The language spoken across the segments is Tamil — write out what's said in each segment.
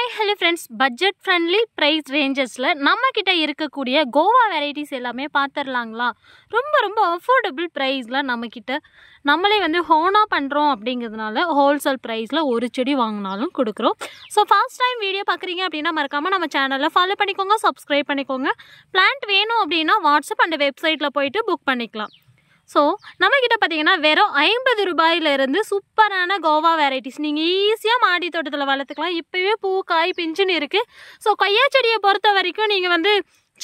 Hi hello friends, budget friendly price rangesல நம்ம கிட்ட இருக்கக்கூடிய கோவா வெரைட்டிஸ் எல்லாமே பாத்துறலாங்களா. ரொம்ப affordable priceல நம்ம கிட்ட நம்மளே வந்து ஹோனா பண்றோம் அப்படிங்கிறதுனால ஹோல்சேல் பிரைஸ்ல ஒரு செடி வாங்கினாலும் கொடுக்குறோம். ஸோ ஃபர்ஸ்ட் டைம் வீடியோ பார்க்குறீங்க அப்படின்னா மறக்காம நம்ம சேனலை ஃபாலோ பண்ணிக்கோங்க, சப்ஸ்கிரைப் பண்ணிக்கோங்க. பிளான்ட் வேணும் அப்படின்னா வாட்ஸ்அப் அந்த வெப்சைட்டில் போயிட்டு புக் பண்ணிக்கலாம். ஸோ நம்மக்கிட்ட பார்த்தீங்கன்னா வெறும் 50 ரூபாயிலிருந்து சூப்பரான கோவா வெரைட்டிஸ் நீங்கள் ஈஸியாக மாடி தோட்டத்தில் வளர்த்துக்கலாம். இப்போவே பூ காய் பிஞ்சுன்னு இருக்குது. ஸோ கொய்யா செடியை பொறுத்த வரைக்கும் நீங்கள் வந்து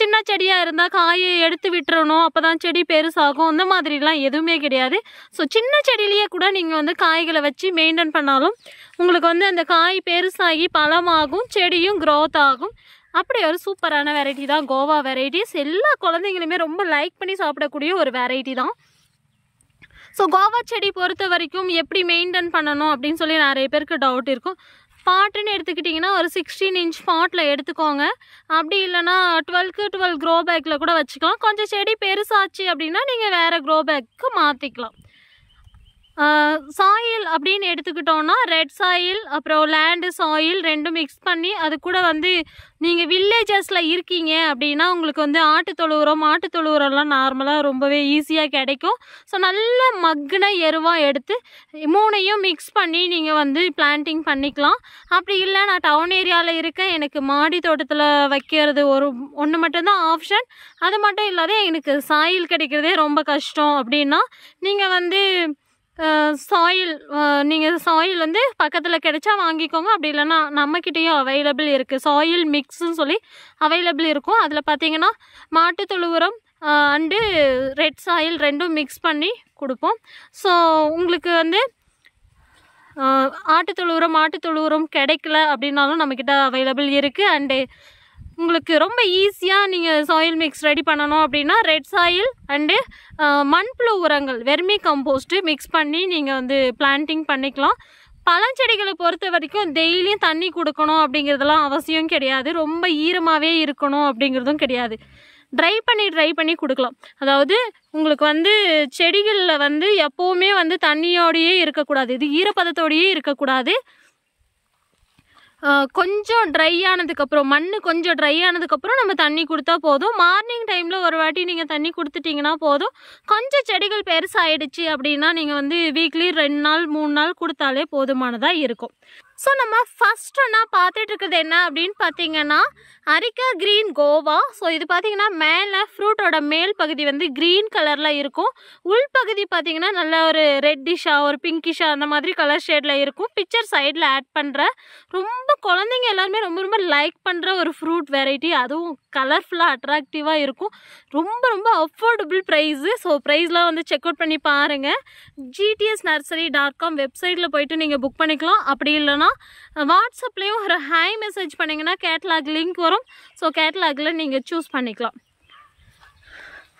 சின்ன செடியாக இருந்தால் காயை எடுத்து விட்டுறணும், அப்போ தான் செடி பெருசாகும். அந்த மாதிரிலாம் எதுவுமே கிடையாது. ஸோ சின்ன செடியிலேயே கூட நீங்கள் வந்து காய்களை வச்சு மெயின்டைன் பண்ணாலும் உங்களுக்கு வந்து அந்த காய் பெருசாகி பழமாகும், செடியும் க்ரோத் ஆகும். அப்படி ஒரு சூப்பரான வெரைட்டி தான் கோவா வெரைட்டிஸ். எல்லா குழந்தைங்களுமே ரொம்ப லைக் பண்ணி சாப்பிடக்கூடிய ஒரு வெரைட்டி தான். ஸோ கோவா செடி பொறுத்த வரைக்கும் எப்படி மெயின்டைன் பண்ணணும் அப்படின்னு சொல்லி நிறைய பேருக்கு டவுட் இருக்கும். பாட்டுன்னு எடுத்துக்கிட்டிங்கன்னா ஒரு 16 இன்ச் பாட்டில் எடுத்துக்கோங்க. அப்படி இல்லைனா 12க்கு 12 க்ரோ பேக்கில் கூட வச்சுக்கலாம். கொஞ்சம் செடி பெருசாச்சு அப்படின்னா நீங்கள் வேறு க்ரோ பேக்கு மாற்றிக்கலாம். சாயில் அப்படின்னு எடுத்துக்கிட்டோன்னா ரெட் சாயில் அப்புறம் லேண்டு சாயில் ரெண்டும் மிக்ஸ் பண்ணி அது கூட வந்து நீங்கள் வில்லேஜஸில் இருக்கீங்க அப்படின்னா உங்களுக்கு வந்து மாட்டு உரம்லாம் நார்மலாக ரொம்பவே ஈஸியாக கிடைக்கும். ஸோ நல்ல மக்குன எருவாக எடுத்து மூணையும் மிக்ஸ் பண்ணி நீங்கள் வந்து பிளான்டிங் பண்ணிக்கலாம். அப்படி இல்லை நான் டவுன் ஏரியாவில் இருக்கேன், எனக்கு மாடி தோட்டத்தில் வைக்கிறது ஒன்று மட்டும்தான் ஆப்ஷன், அது மட்டும் இல்லாத எனக்கு சாயில் கிடைக்கிறதே ரொம்ப கஷ்டம் அப்படின்னா நீங்கள் வந்து சாயில் வந்து பக்கத்தில் கிடைச்சா வாங்கிக்கோங்க. அப்படி இல்லைன்னா நம்மக்கிட்டேயும் அவைலபிள் இருக்குது. சாயில் மிக்ஸ்ன்னு சொல்லி அவைலபிள் இருக்கும். அதில் பார்த்தீங்கன்னா மாட்டுத்தொழு உரம் அண்டு ரெட் சாயில் ரெண்டும் மிக்ஸ் பண்ணி கொடுப்போம். ஸோ உங்களுக்கு வந்து மாட்டுத்தொழு உரம் கிடைக்கல அப்படின்னாலும் நம்மக்கிட்ட அவைலபிள் இருக்குது. அண்டு உங்களுக்கு ரொம்ப ஈஸியாக நீங்கள் சாயில் மிக்ஸ் ரெடி பண்ணணும் அப்படின்னா ரெட் சாயில் அண்டு மண்புழு உரங்கள் வெர்மி கம்போஸ்ட்டு மிக்ஸ் பண்ணி நீங்கள் வந்து பிளான்டிங் பண்ணிக்கலாம். பழஞ்செடிகளை பொறுத்த வரைக்கும் டெய்லியும் தண்ணி கொடுக்கணும் அப்படிங்கிறதெல்லாம் அவசியம் கிடையாது. ரொம்ப ஈரமாகவே இருக்கணும் அப்படிங்கிறதும் கிடையாது. ட்ரை பண்ணி கொடுக்கலாம். அதாவது உங்களுக்கு வந்து செடிகளில் வந்து எப்போவுமே வந்து தண்ணியோடையே இருக்கக்கூடாது, இது ஈரப்பதத்தோடையே இருக்கக்கூடாது. கொஞ்சம் ட்ரை ஆனதுக்கப்புறம் கொஞ்சம் ட்ரை ஆனதுக்கப்புறம் நம்ம தண்ணி கொடுத்தா போதும். மார்னிங் டைமில் ஒரு வாட்டி நீங்கள் தண்ணி கொடுத்துட்டிங்கன்னா போதும். கொஞ்சம் செடிகள் பெருசாகிடுச்சு அப்படின்னா நீங்கள் வந்து வீக்லி 2 நாள் 3 நாள் கொடுத்தாலே போதுமானதாக இருக்கும். ஸோ நம்ம ஃபஸ்ட் ஒன்றா பார்த்துட்டு இருக்கிறது என்ன அப்படின்னு பார்த்தீங்கன்னா அரிக்கா க்ரீன் கோவா. ஸோ இது பார்த்தீங்கன்னா மேலே ஃப்ரூட்டோட மேல் பகுதி வந்து க்ரீன் கலரில் இருக்கும். உள்பகுதி பார்த்தீங்கன்னா நல்ல ஒரு ரெட்டிஷாக ஒரு பிங்கிஷாக அந்த மாதிரி கலர் ஷேடில் இருக்கும். பிக்சர் சைடில் ஆட் பண்ணுற ரொம்ப குழந்தைங்க எல்லாருமே ரொம்ப லைக் பண்ணுற ஒரு ஃப்ரூட் வெரைட்டி. அதுவும் கலர்ஃபுல்லாக அட்ராக்டிவாக இருக்கும். ரொம்ப அஃபோர்டபுள் ப்ரைஸு. ஸோ ப்ரைஸ்லாம் வந்து செக் அவுட் பண்ணி பாருங்கள். gtsnursery.com வெப்சைட்டில் போய்ட்டு நீங்கள் புக் பண்ணிக்கலாம். அப்படி இல்லைனா வாட்ஸ்அப்லேயும் ஒரு ஹாய் மெசேஜ் பண்ணிங்கன்னா கேட்லாக் லிங்க் வரும். ஸோ கேட்லாகில் நீங்கள் சூஸ் பண்ணிக்கலாம்.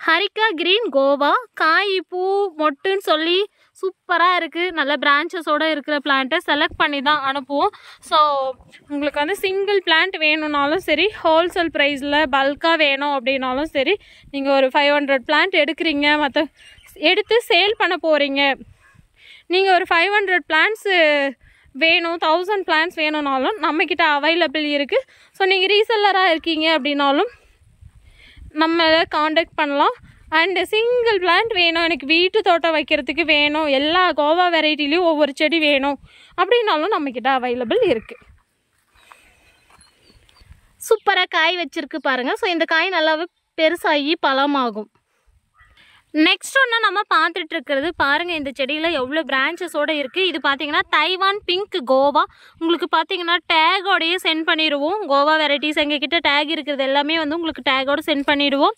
ஹரிக்கா க்ரீன் கோவா காய் பூ மொட்டுன்னு சொல்லி சூப்பராக இருக்குது. நல்ல பிரான்ச்சஸோடு இருக்கிற பிளான்ட்டை செலக்ட் பண்ணி தான் அனுப்புவோம். ஸோ உங்களுக்கு வந்து சிங்கிள் பிளான்ட் வேணும்னாலும் சரி, ஹோல்சேல் ப்ரைஸில் பல்காக வேணும் அப்படின்னாலும் சரி, நீங்கள் ஒரு 500 பிளான்ட் எடுக்கிறீங்க, எடுத்து சேல் பண்ண போகிறீங்க, நீங்கள் ஒரு 500 பிளான்ட்ஸு வேணும், 1000 பிளான்ட்ஸ் வேணும்னாலும் நம்மக்கிட்ட அவைலபிள் இருக்குது. ஸோ நீங்கள் ரீசெல்லராக இருக்கீங்க அப்படின்னாலும் நம்மளை காண்டாக்ட் பண்ணலாம். அண்டு சிங்கிள் பிளான்ட் வேணும், எனக்கு வீட்டு தோட்டம் வைக்கிறதுக்கு வேணும், எல்லா கோவா வெரைட்டிலையும் ஒவ்வொரு செடி வேணும் அப்படின்னாலும் நம்மக்கிட்ட அவைலபிள் இருக்குது. சூப்பராக காய் வச்சுருக்கு பாருங்கள். ஸோ இந்த காய் நல்லாவே பெருசாகி பழமாகும். நெக்ஸ்ட் ஒன்று நம்ம பார்த்துட்டு இருக்கிறது பாருங்கள், இந்த செடியில் எவ்வளோ பிரான்ச்சஸோடு இருக்குது. இது பார்த்தீங்கன்னா தைவான் பிங்க் கோவா. உங்களுக்கு பார்த்தீங்கன்னா டேகோடையே சென்ட் பண்ணிடுவோம். கோவா வெரைட்டிஸ் எங்ககிட்ட டேக் இருக்கிறது எல்லாமே வந்து உங்களுக்கு டேகோடு சென்ட் பண்ணிவிடுவோம்.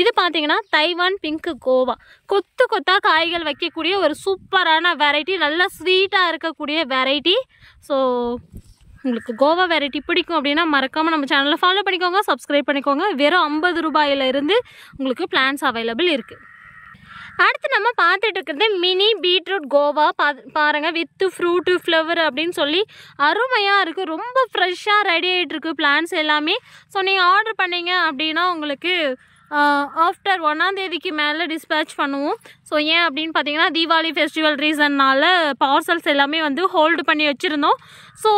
இது பார்த்தீங்கன்னா தைவான் பிங்க் கோவா. கொத்தாக காய்கள் வைக்கக்கூடிய ஒரு சூப்பரான வெரைட்டி, நல்லா ஸ்வீட்டாக இருக்கக்கூடிய வெரைட்டி. ஸோ உங்களுக்கு கோவா வெரைட்டி பிடிக்கும் அப்படின்னா மறக்காமல் நம்ம சேனலை ஃபாலோ பண்ணிக்கோங்க, சப்ஸ்கிரைப் பண்ணிக்கோங்க. வெறும் 50 ரூபாயிலிருந்து உங்களுக்கு பிளான்ஸ் அவைலபிள் இருக்குது. அடுத்து நம்ம பார்த்துட்டு இருக்கிறது மினி பீட்ரூட் கோவா. பாருங்கள், வித்து ஃப்ரூட்டு ஃப்ளவர் அப்படின்னு சொல்லி அருமையாக இருக்குது. ரொம்ப ஃப்ரெஷ்ஷாக ரெடி ஆகிட்டு இருக்குது பிளான்ஸ் எல்லாமே. ஸோ நீங்கள் ஆர்டர் பண்ணிங்க அப்படின்னா உங்களுக்கு ஆஃப்டர் 1ஆம் தேதிக்கு மேலே டிஸ்பேச் பண்ணுவோம். ஸோ ஏன் அப்படின்னு பார்த்தீங்கன்னா தீபாவளி ஃபெஸ்டிவல் ரீசன்னால் பார்சல்ஸ் எல்லாமே வந்து ஹோல்டு பண்ணி வச்சுருந்தோம். ஸோ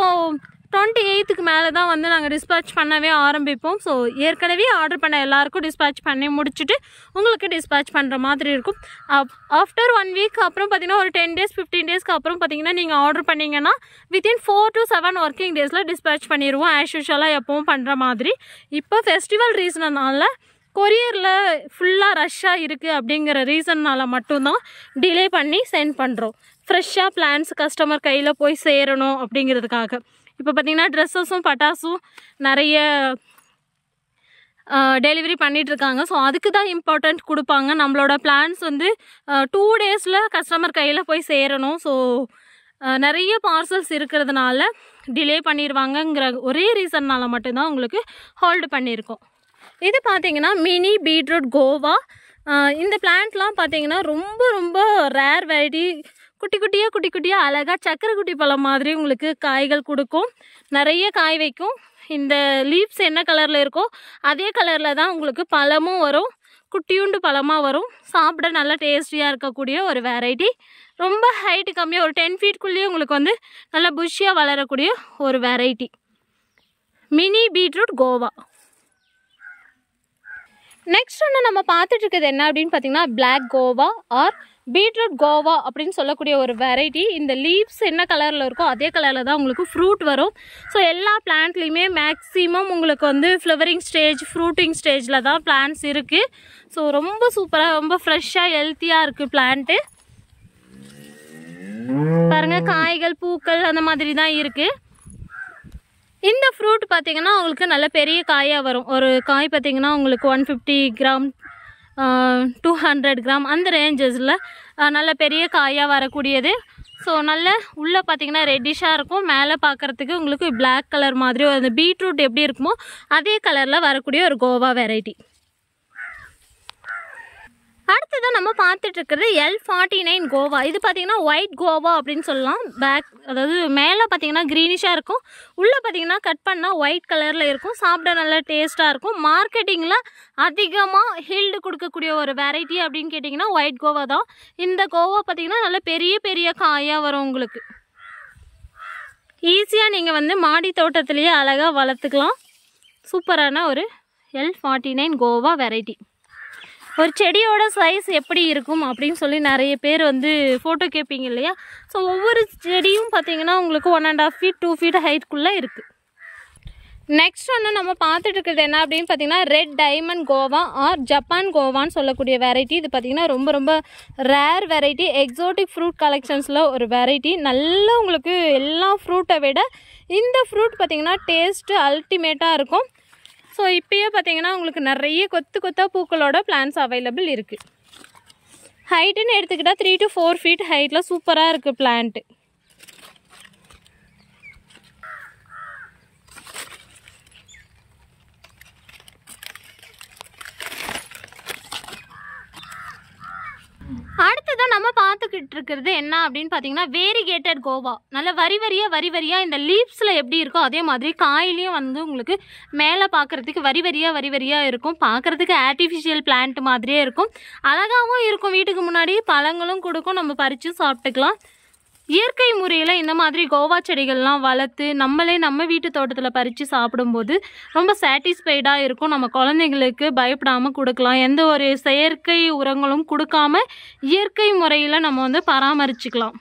28க்கு மேலே தான் வந்து நாங்கள் டிஸ்பேட்ச் பண்ணவே ஆரம்பிப்போம். ஸோ ஏற்கனவே ஆர்டர் பண்ண எல்லாருக்கும் டிஸ்பேட்ச் பண்ணி முடிச்சுட்டு உங்களுக்கு டிஸ்பேட்ச் பண்ணுற மாதிரி இருக்கும். ஆஃப்டர் 1 வீக் அப்புறம் பார்த்திங்கன்னா ஒரு 10 days 15 daysக்கு அப்புறம் பார்த்திங்கன்னா நீங்கள் ஆர்டர் பண்ணிங்கன்னா வித்தின் 4 to 7 ஒர்க்கிங் டேஸில் டிஸ்பேட்ச் பண்ணிடுவோம். ஆஸ் யூஷுவலாக எப்பவும் பண்ணுற மாதிரி. இப்போ ஃபெஸ்டிவல் ரீசனால கொரியரில் ஃபுல்லாக ரஷ்ஷாக இருக்குது அப்படிங்கிற ரீசன்னால் மட்டும்தான் டிலே பண்ணி சென்ட் பண்ணுறோம். ஃப்ரெஷ்ஷாக பிளான்ஸ் கஸ்டமர் கையில் போய் சேரணும் அப்படிங்கிறதுக்காக. இப்போ பார்த்திங்கன்னா ட்ரெஸ்ஸஸும் பட்டாசும் நிறைய டெலிவரி பண்ணிகிட்ருக்காங்க. ஸோ அதுக்கு தான் இம்பார்ட்டண்ட் கொடுப்பாங்க. நம்மளோட பிளான்ஸ் வந்து 2 daysல கஸ்டமர் கையில் போய் சேரணும். ஸோ நிறைய பார்சல்ஸ் இருக்கிறதுனால டிலே பண்ணிடுவாங்கங்கிற ஒரே ரீசன்னால் மட்டும்தான் உங்களுக்கு ஹோல்டு பண்ணியிருக்கோம். இது பார்த்திங்கன்னா மினி பீட்ரூட் கோவா. இந்த பிளான்ட்லாம் பார்த்திங்கன்னா ரொம்ப ரொம்ப ரேர் வெரைட்டி. குட்டி குட்டியாக அழகாக சக்கரை குட்டி பழம் மாதிரி உங்களுக்கு காய்கள் கொடுக்கும். நிறைய காய் வைக்கும். இந்த லீவ்ஸ் என்ன கலரில் இருக்கோ அதே கலரில் தான் உங்களுக்கு பழமும் வரும். குட்டியுண்டு பழமாக வரும். சாப்பிட நல்லா டேஸ்டியாக இருக்கக்கூடிய ஒரு வெரைட்டி. ரொம்ப ஹைட்டு கம்மியாக ஒரு 10 feetக்குள்ளேயே உங்களுக்கு வந்து நல்லா புஷ்ஷியாக வளரக்கூடிய ஒரு வெரைட்டி மினி பீட்ரூட் கோவா. நெக்ஸ்ட் ஒன்று நம்ம பார்த்துட்டு இருக்கிறது என்ன அப்படின்னு பார்த்தீங்கன்னா பிளாக் கோவா ஆர் பீட்ரூட் கோவா அப்படின்னு சொல்லக்கூடிய ஒரு வெரைட்டி. இந்த லீவ்ஸ் என்ன கலரில் இருக்கோ அதே கலரில் தான் உங்களுக்கு ஃப்ரூட் வரும். ஸோ எல்லா பிளான்ட்லேயுமே மேக்ஸிமம் உங்களுக்கு வந்து ஃப்ளவரிங் ஸ்டேஜ் ஃப்ரூட்டிங் ஸ்டேஜில் தான் பிளான்ட்ஸ் இருக்குது. ஸோ ரொம்ப சூப்பராக ரொம்ப ஃப்ரெஷ்ஷாக ஹெல்த்தியாக இருக்குது பிளான்ட்டு. பாருங்கள் காய்கள் பூக்கள் அந்த மாதிரி தான் இருக்குது. இந்த ஃப்ரூட் பார்த்திங்கன்னா உங்களுக்கு நல்ல பெரிய காயாக வரும். ஒரு காய் பார்த்திங்கன்னா உங்களுக்கு 150 grams 200 grams அந்த ரேஞ்சஸில் நல்ல பெரிய காயாக வரக்கூடியது. ஸோ நல்ல உள்ளே பார்த்திங்கன்னா ரெட்டிஷாக இருக்கும். மேலே பார்க்குறதுக்கு உங்களுக்கு பிளாக் கலர் மாதிரி அந்த பீட்ரூட் எப்படி இருக்குமோ அதே கலரில் வரக்கூடிய ஒரு கோவா வெரைட்டி. அடுத்ததான் நம்ம பார்த்துட்டு இருக்கிறது L49 கோவா. இது பார்த்திங்கன்னா ஒயிட் கோவா அப்படின்னு சொல்லலாம். பேக் அதாவது மேலே பார்த்திங்கன்னா க்ரீனிஷாக இருக்கும். உள்ளே பார்த்திங்கன்னா கட் பண்ணால் ஒயிட் கலரில் இருக்கும். சாப்பிட நல்லா டேஸ்ட்டாக இருக்கும். மார்க்கெட்டிங்கில் அதிகமாக ஹீல்டு கொடுக்கக்கூடிய ஒரு வெரைட்டி அப்படின்னு கேட்டிங்கன்னா ஒயிட் கோவா தான். இந்த கோவா பார்த்திங்கன்னா நல்ல பெரிய பெரிய காயாக வரும். உங்களுக்கு ஈஸியாக நீங்கள் வந்து மாடி தோட்டத்துலேயே அழகாக வளர்த்துக்கலாம். சூப்பரான ஒரு L49 கோவா வெரைட்டி. ஒரு செடியோட சைஸ் எப்படி இருக்கும் அப்படின்னு சொல்லி நிறைய பேர் வந்து ஃபோட்டோ கேட்பீங்க இல்லையா. ஸோ ஒவ்வொரு செடியும் பார்த்திங்கன்னா உங்களுக்கு 1.5 feet 2 feet ஹைட்குள்ளே இருக்குது. நெக்ஸ்ட் ஒன்று நம்ம பார்த்துட்டு இருக்கிறது என்ன அப்படின்னு பார்த்தீங்கன்னா red diamond guava or Japan கோவான்னு சொல்லக்கூடிய வெரைட்டி. இது பார்த்திங்கன்னா ரொம்ப ரொம்ப ரேர் வெரைட்டி. எக்ஸோட்டிக் ஃப்ரூட் கலெக்ஷன்ஸில் ஒரு வெரைட்டி. நல்லா உங்களுக்கு எல்லா ஃப்ரூட்டை விட இந்த ஃப்ரூட் பார்த்திங்கன்னா டேஸ்ட்டு அல்டிமேட்டாக இருக்கும். ஸோ இப்போயே பார்த்திங்கன்னா உங்களுக்கு நிறைய கொத்தாக பூக்களோட பிளான்ஸ் அவைலபிள் இருக்குது. ஹைட்டுன்னு எடுத்துக்கிட்டால் 3 to 4 feet ஹைட்டில் சூப்பராக இருக்குது பிளான்ட்டு. அடுத்ததான் நம்ம பார்த்துக்கிட்டு இருக்கிறது என்ன அப்படின்னு பார்த்தீங்கன்னா வேரிகேட்டட் கோவா. நல்ல வரி வரியாக இந்த லீவ்ஸில் எப்படி இருக்கோ அதே மாதிரி காயிலையும் வந்து உங்களுக்கு மேலே பார்க்குறதுக்கு வரி வரியாக இருக்கும். பார்க்குறதுக்கு ஆர்டிஃபிஷியல் பிளான்ட் மாதிரியே இருக்கும். அழகாகவும் இருக்கும். வீட்டுக்கு முன்னாடி பழங்களும் கொடுக்கும். நம்ம பறித்து சாப்பிட்டுக்கலாம். இயற்கை முறையில் இந்த மாதிரி கோவா செடிகள்லாம் வளர்த்து நம்ம வீட்டு தோட்டத்தில் பறித்து சாப்பிடும்போது ரொம்ப சாட்டிஸ்ஃபைடாக இருக்கும். நம்ம குழந்தைங்களுக்கு பயப்படாமல் கொடுக்கலாம். எந்த ஒரு செயற்கை உரங்களும் கொடுக்காம இயற்கை முறையில் நம்ம வந்து பராமரிச்சுக்கலாம்.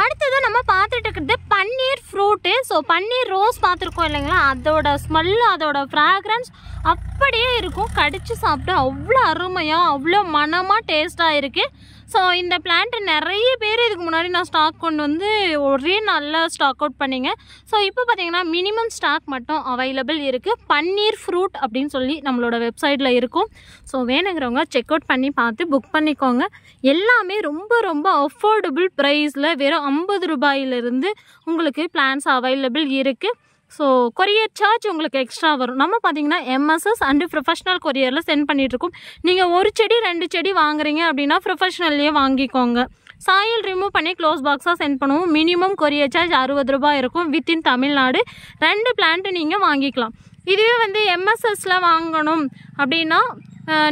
அடுத்தது நம்ம பார்த்துட்டு இருக்கிறது பன்னீர் ஃப்ரூட்டு. ஸோ பன்னீர் ரோஸ் பார்த்துருக்கோம் இல்லைங்களா, அதோட ஸ்மெல் அதோட ஃப்ராக்ரன்ஸ் அப்படியே இருக்கும். கடித்து சாப்பிட்டு அவ்வளோ அருமையாக அவ்வளோ மனமாக டேஸ்ட்டாக இருக்குது. ஸோ இந்த பிளான்ட்டு நிறைய பேர் இதுக்கு முன்னாடி நான் ஸ்டாக் கொண்டு வந்து ஒரே நல்லா ஸ்டாக் அவுட் பண்ணிங்க. ஸோ இப்போ பார்த்திங்கன்னா மினிமம் ஸ்டாக் மட்டும் அவைலபிள் இருக்குது. பன்னீர் ஃப்ரூட் அப்படின்னு சொல்லி நம்மளோட வெப்சைட்டில் இருக்கும். ஸோ வேணுங்கிறவங்க செக் அவுட் பண்ணி பார்த்து புக் பண்ணிக்கோங்க. எல்லாமே ரொம்ப ரொம்ப அஃபோர்டபுள் ப்ரைஸில் வெறும் 50 ரூபாயிலிருந்து உங்களுக்கு பிளான்ஸ் அவைலபிள் இருக்குது. ஸோ கொரியர் சார்ஜ் உங்களுக்கு எக்ஸ்ட்ரா வரும். நம்ம பார்த்திங்கன்னா எம்எஸ்எஸ் அண்டு ப்ரொஃபஷ்னல் கொரியரில் சென்ட் பண்ணிகிட்ருக்கோம். நீங்கள் ஒரு செடி 2 செடி வாங்குறீங்க அப்படின்னா ப்ரொஃபஷ்னல்லையே வாங்கிக்கோங்க. சாயில் ரிமூவ் பண்ணி க்ளோஸ் பாக்ஸாக சென்ட் பண்ணுவோம். மினிமம் கொரியர் சார்ஜ் 60 ரூபாய் இருக்கும். வித்தின் தமிழ்நாடு 2 பிளான்ட்டு நீங்கள் வாங்கிக்கலாம். இதுவே வந்து எம்எஸ்எஸில் வாங்கணும் அப்படின்னா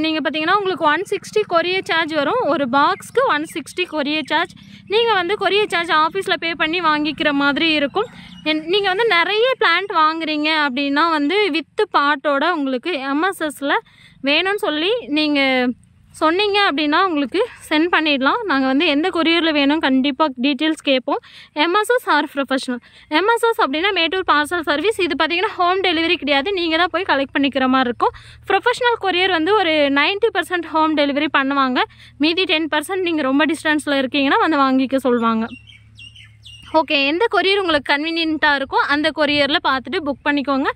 நீங்கள் பார்த்தீங்கன்னா உங்களுக்கு 160 கொரியர் சார்ஜ் வரும். ஒரு பாக்ஸ்க்கு 160 கொரியர் சார்ஜ். நீங்கள் வந்து கொரியர் சார்ஜ் ஆஃபீஸில் பே பண்ணி வாங்கிக்கிற மாதிரி இருக்கும். நீங்கள் வந்து நிறைய பிளான்ட் வாங்குறீங்க அப்படின்னா வந்து வித்து பாட்டோட உங்களுக்கு எம்எஸ்எஸில் வேணும்னு சொல்லி நீங்கள் சொன்னீங்க அப்படின்னா உங்களுக்கு சென்ட் பண்ணிடலாம். நாங்கள் வந்து எந்த கொரியரில் வேணும் கண்டிப்பாக டீட்டெயில்ஸ் கேட்போம். MSS or professional. எம்எஸ்எஸ் அப்படின்னா மேட்டூர் பார்சல் சர்வீஸ். இது பார்த்திங்கன்னா ஹோம் டெலிவரி கிடையாது, நீங்கள் தான் போய் கலெக்ட் பண்ணிக்கிற மாதிரி இருக்கும். ப்ரொஃபஷனல் கொரியர் வந்து ஒரு 90% ஹோம் டெலிவரி பண்ணுவாங்க. மீதி 10% நீங்கள் ரொம்ப டிஸ்டன்ஸில் இருக்கீங்கன்னா வந்து வாங்கிக்க சொல்லுவாங்க. ஓகே, எந்த கொரியர் உங்களுக்கு கன்வீனியண்ட்டாக இருக்கோ அந்த கொரியரில் பார்த்துட்டு புக் பண்ணிக்கோங்க.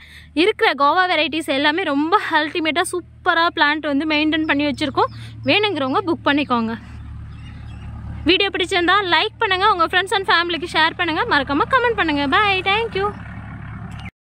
இருக்கிற கோவா வெரைட்டிஸ் எல்லாமே ரொம்ப அல்டிமேட்டாக சூப்பராக பிளான்ட் வந்து மெயின்டைன் பண்ணி வச்சுருக்கோம். வேணுங்கிறவங்க புக் பண்ணிக்கோங்க. வீடியோ பிடிச்சிருந்தால் லைக் பண்ணுங்கள், உங்கள் ஃப்ரெண்ட்ஸ் அண்ட் ஃபேமிலிக்கு ஷேர் பண்ணுங்கள், மறக்காமல் கமெண்ட் பண்ணுங்கள். பாய், தேங்க்யூ.